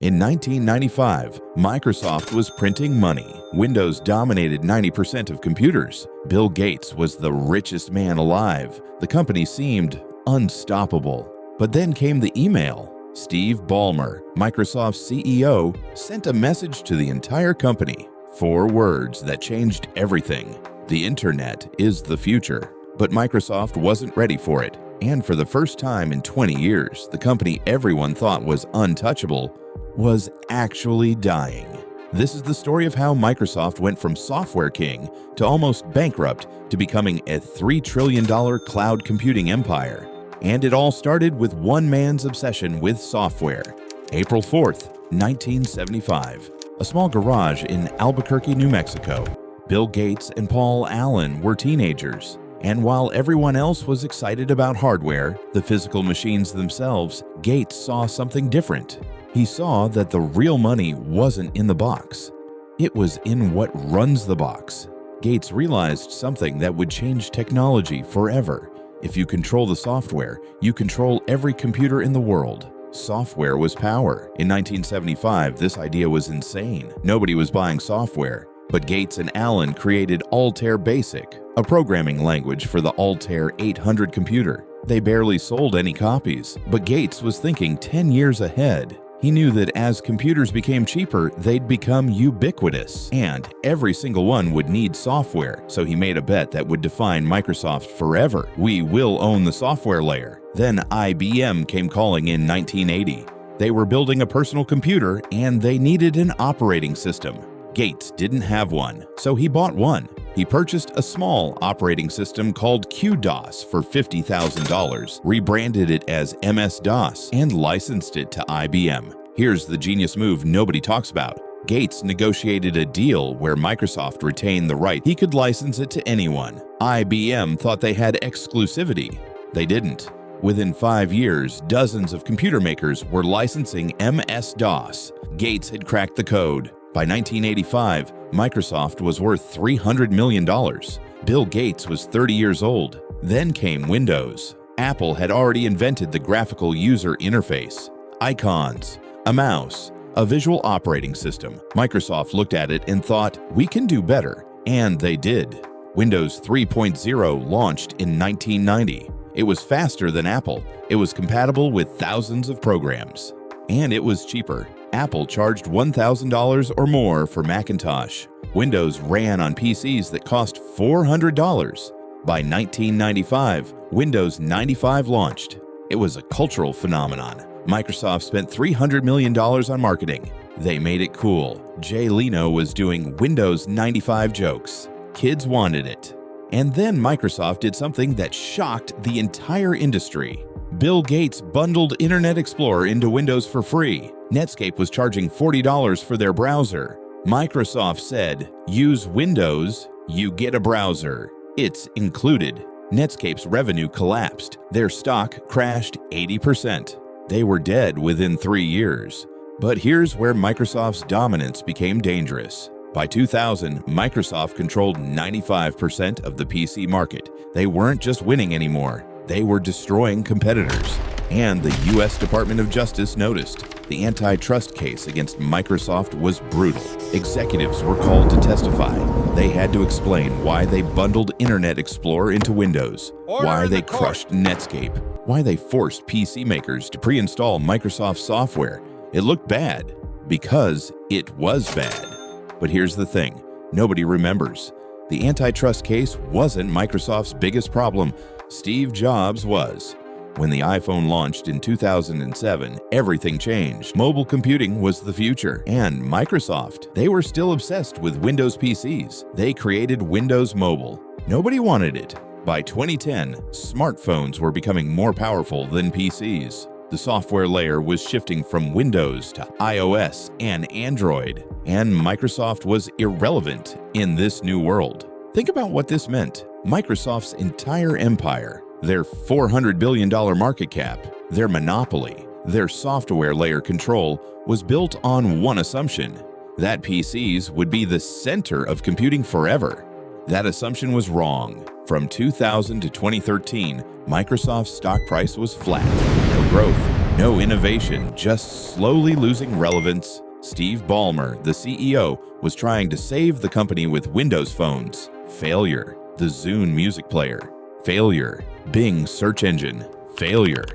In 1995, Microsoft was printing money. Windows dominated 90% of computers. Bill Gates was the richest man alive. The company seemed unstoppable. But then came the email. Steve Ballmer, Microsoft's CEO, sent a message to the entire company. 4 words that changed everything. The internet is the future. But Microsoft wasn't ready for it. And for the first time in 20 years, the company everyone thought was untouchable was actually dying. This is the story of how Microsoft went from software king to almost bankrupt to becoming a $3 trillion cloud computing empire. And it all started with one man's obsession with software. April 4th, 1975. A small garage in Albuquerque, New Mexico. Bill Gates and Paul Allen were teenagers. And while everyone else was excited about hardware, the physical machines themselves, Gates saw something different. He saw that the real money wasn't in the box. It was in what runs the box. Gates realized something that would change technology forever. If you control the software, you control every computer in the world. Software was power. In 1975, this idea was insane. Nobody was buying software. But Gates and Allen created Altair Basic, a programming language for the Altair 800 computer. They barely sold any copies, but Gates was thinking 10 years ahead. He knew that as computers became cheaper, they'd become ubiquitous, and every single one would need software, so he made a bet that would define Microsoft forever. We will own the software layer. Then IBM came calling in 1980. They were building a personal computer, and they needed an operating system. Gates didn't have one, so he bought one. He purchased a small operating system called QDOS for $50,000, rebranded it as MS-DOS, and licensed it to IBM. Here's the genius move nobody talks about. Gates negotiated a deal where Microsoft retained the right. He could license it to anyone. IBM thought they had exclusivity. They didn't. Within 5 years, dozens of computer makers were licensing MS-DOS. Gates had cracked the code. By 1985, Microsoft was worth $300 million. Bill Gates was 30 years old. Then came Windows. Apple had already invented the graphical user interface. Icons, a mouse, a visual operating system. Microsoft looked at it and thought, we can do better. And they did. Windows 3.0 launched in 1990. It was faster than Apple. It was compatible with thousands of programs. And it was cheaper. Apple charged $1,000 or more for Macintosh. Windows ran on PCs that cost $400. By 1995, Windows 95 launched. It was a cultural phenomenon. Microsoft spent $300 million on marketing. They made it cool. Jay Leno was doing Windows 95 jokes. Kids wanted it. And then Microsoft did something that shocked the entire industry. Bill Gates bundled Internet Explorer into Windows for free. Netscape was charging $40 for their browser. Microsoft said, use Windows, you get a browser. It's included. Netscape's revenue collapsed. Their stock crashed 80%. They were dead within 3 years. But here's where Microsoft's dominance became dangerous. By 2000, Microsoft controlled 95% of the PC market. They weren't just winning anymore. They were destroying competitors. And the U.S. Department of Justice noticed. The antitrust case against Microsoft was brutal. Executives were called to testify. They had to explain why they bundled Internet Explorer into Windows, why they crushed Netscape, why they forced PC makers to pre-install Microsoft software. It looked bad because it was bad. But here's the thing, nobody remembers. The antitrust case wasn't Microsoft's biggest problem. Steve Jobs was. When the iPhone launched in 2007, everything changed. Mobile computing was the future. And Microsoft, they were still obsessed with Windows PCs. They created Windows Mobile. Nobody wanted it. By 2010, smartphones were becoming more powerful than PCs. The software layer was shifting from Windows to iOS and Android. And Microsoft was irrelevant in this new world. Think about what this meant. Microsoft's entire empire, their $400 billion market cap, their monopoly, their software layer control was built on one assumption, that PCs would be the center of computing forever. That assumption was wrong. From 2000 to 2013, Microsoft's stock price was flat. No growth, No innovation, just slowly losing relevance. Steve Ballmer, the CEO, was trying to save the company with Windows phones. Failure. The Zune music player. Failure. Bing search engine. Failure.